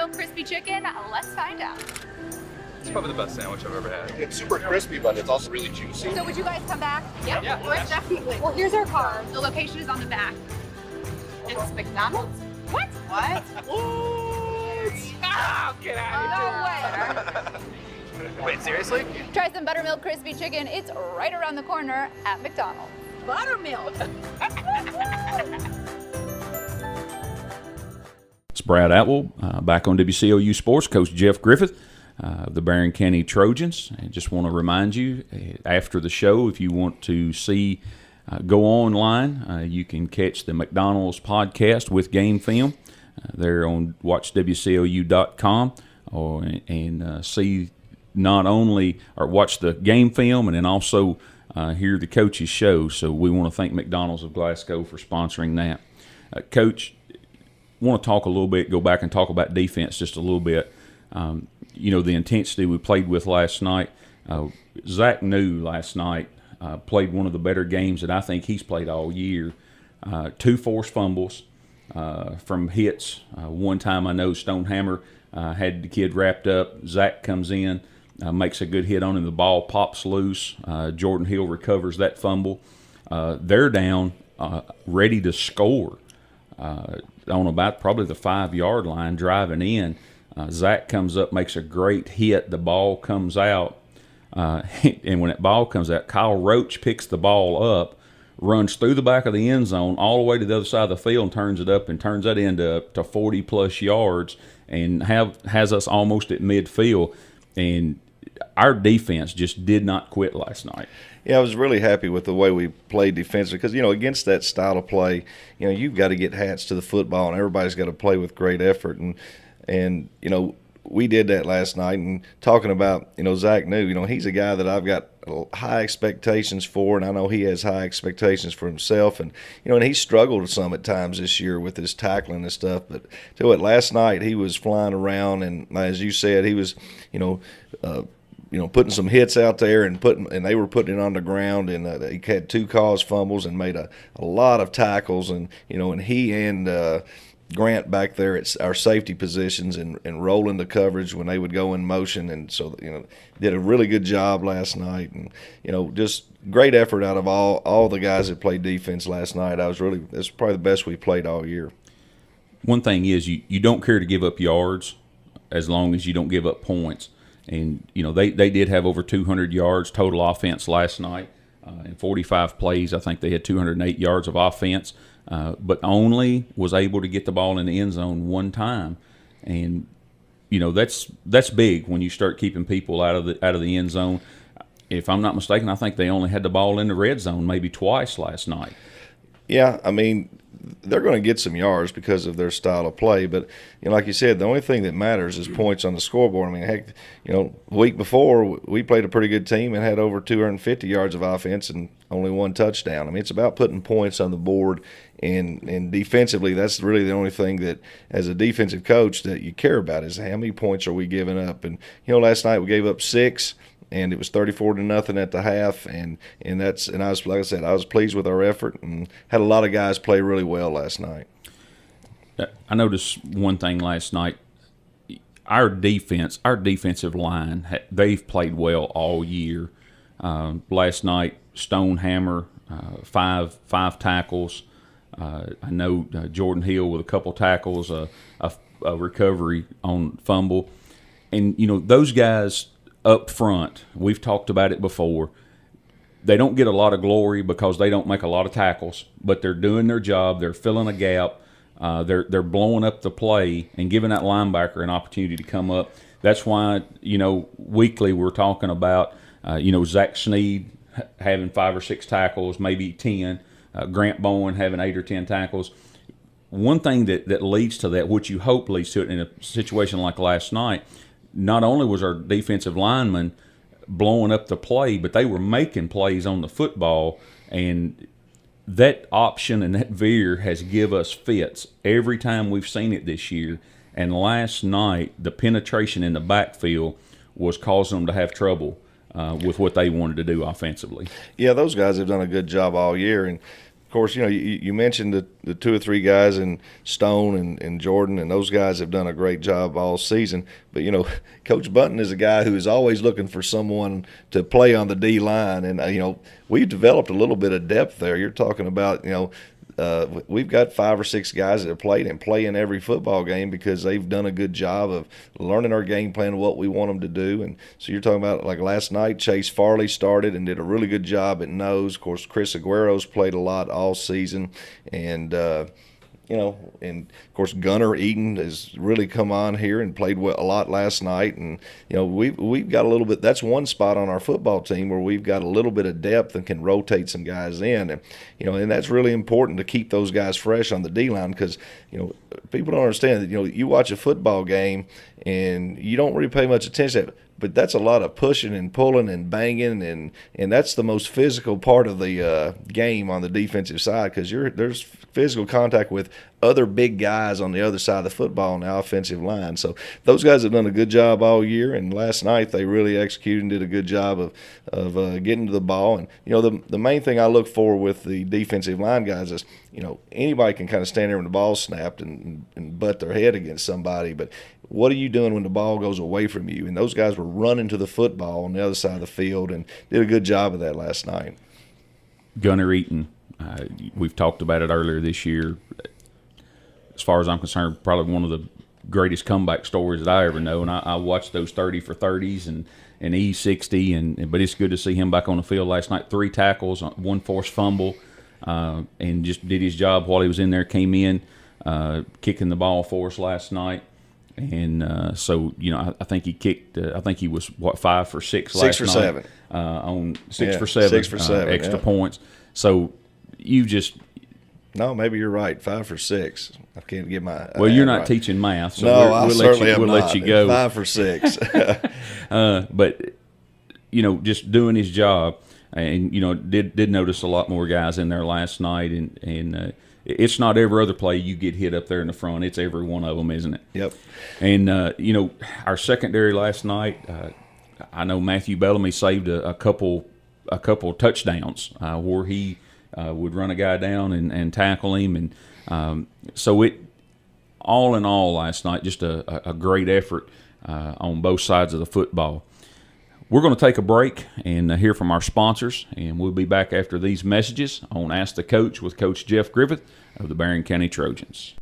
buttermilk crispy chicken? Let's find out. It's probably the best sandwich I've ever had. It's super crispy, but it's also really juicy. So would you guys come back? Yeah. Of course, definitely. Well, here's our car. The location is on the back. It's McDonald's? What? What? Oh, get out No way. Wait, seriously? Try some buttermilk crispy chicken. It's right around the corner at McDonald's. Buttermilk. It's Brad Atwell, back on WCOU Sports. Coach Jeff Griffith of the Barron County Trojans. I just want to remind you, after the show, if you want to see, go online, you can catch the McDonald's podcast with game film. They're on watchwcou.com and see not only, or watch the game film and then also hear the coach's show. So we want to thank McDonald's of Glasgow for sponsoring that. Coach, want to talk a little bit, go back and talk about defense just a little bit. The intensity we played with last night. Zach New last night played one of the better games that I think he's played all year. 2 forced fumbles from hits. One time I know Stonehammer had the kid wrapped up. Zach comes in, makes a good hit on him. The ball pops loose. Jordan Hill recovers that fumble. They're down, ready to score. On about probably the 5-yard line, driving in. Zach comes up, makes a great hit. The ball comes out. And when that ball comes out, Kyle Roach picks the ball up, runs through the back of the end zone all the way to the other side of the field and turns it up and turns that into 40-plus yards and has us almost at midfield. And our defense just did not quit last night. Yeah, I was really happy with the way we played defensively because, against that style of play, you've got to get hats to the football and everybody's got to play with great effort. And we did that last night. And talking about, Zach New, he's a guy that I've got high expectations for, and I know he has high expectations for himself. And, and he struggled some at times this year with his tackling and stuff. But last night he was flying around, and as you said, he was, putting some hits out there and they were putting it on the ground, and he had 2 caused fumbles and made a lot of tackles, and and he and Grant back there at our safety positions and rolling the coverage when they would go in motion, and so did a really good job last night, and just great effort out of all the guys that played defense last night. It's probably the best we played all year. One thing is you don't care to give up yards as long as you don't give up points. And, they did have over 200 yards total offense last night. In 45 plays, I think they had 208 yards of offense, but only was able to get the ball in the end zone one time. And, that's big when you start keeping people out of the end zone. If I'm not mistaken, I think they only had the ball in the red zone maybe twice last night. Yeah, they're going to get some yards because of their style of play, but like you said, the only thing that matters is points on the scoreboard. Heck, the week before we played a pretty good team and had over 250 yards of offense and only 1 touchdown. It's about putting points on the board, and defensively, that's really the only thing that, as a defensive coach, that you care about is how many points are we giving up. And last night we gave up 6. And it was 34-0 at the half, and I was, like I said, I was pleased with our effort and had a lot of guys play really well last night. I noticed one thing last night. Our defensive line, they've played well all year. Last night, Stonehammer, five tackles. I know Jordan Hill with a couple tackles, a recovery on fumble, and those guys up front, we've talked about it before, they don't get a lot of glory because they don't make a lot of tackles, but they're doing their job. They're filling a gap. They're blowing up the play and giving that linebacker an opportunity to come up. That's why, weekly we're talking about, Zach Sneed having 5 or 6 tackles, maybe 10, Grant Bowen having 8 or 10 tackles. One thing that leads to that, which you hope leads to it in a situation like last night, not only was our defensive linemen blowing up the play, but they were making plays on the football, and that option and that veer has give us fits every time we've seen it this year. And last night, the penetration in the backfield was causing them to have trouble with what they wanted to do offensively. Yeah, those guys have done a good job all year, and course, you mentioned the 2 or 3 guys in Stone and Jordan, and those guys have done a great job all season. But, Coach Bunton is a guy who is always looking for someone to play on the D-line. And, we've developed a little bit of depth there. You're talking about, we've got 5 or 6 guys that have played and play in every football game because they've done a good job of learning our game plan, what we want them to do. And so you're talking about, like last night, Chase Farley started and did a really good job at nose. Of course, Chris Aguero's played a lot all season. And, and of course Gunnar Eaton has really come on here and played a lot last night. And we've got a little bit. That's one spot on our football team where we've got a little bit of depth and can rotate some guys in. And and that's really important to keep those guys fresh on the D line because people don't understand that you watch a football game and you don't really pay much attention to it. But that's a lot of pushing and pulling and banging, and that's the most physical part of the game on the defensive side because there's physical contact with other big guys on the other side of the football on the offensive line. So those guys have done a good job all year, and last night they really executed and did a good job of getting to the ball. And the main thing I look for with the defensive line guys is anybody can kind of stand there when the ball's snapped and butt their head against somebody, but what are you doing when the ball goes away from you? And those guys were running to the football on the other side of the field and did a good job of that last night. Gunnar Eaton, we've talked about it earlier this year. As far as I'm concerned, probably one of the greatest comeback stories that I ever know. And I watched those 30 for 30s and E60, but it's good to see him back on the field last night. 3 tackles, 1 forced fumble, and just did his job while he was in there. Came in, kicking the ball for us last night. And so, I think he kicked. I think he was 5 for 6 last night. 6 for 7 on 6 for 7. 6 for 7 extra points. So you just maybe you're right. 5 for 6. I can't get my. Well, you're not right. teaching math, so no, we'll let you go. 5 for 6. But just doing his job, and did notice a lot more guys in there last night, and it's not every other play you get hit up there in the front. It's every one of them, isn't it? Yep. And, our secondary last night, I know Matthew Bellamy saved a couple touchdowns where he would run a guy down and tackle him. And so all in all last night, just a great effort on both sides of the football. We're going to take a break and hear from our sponsors, and we'll be back after these messages on Ask the Coach with Coach Jeff Griffith of the Barron County Trojans.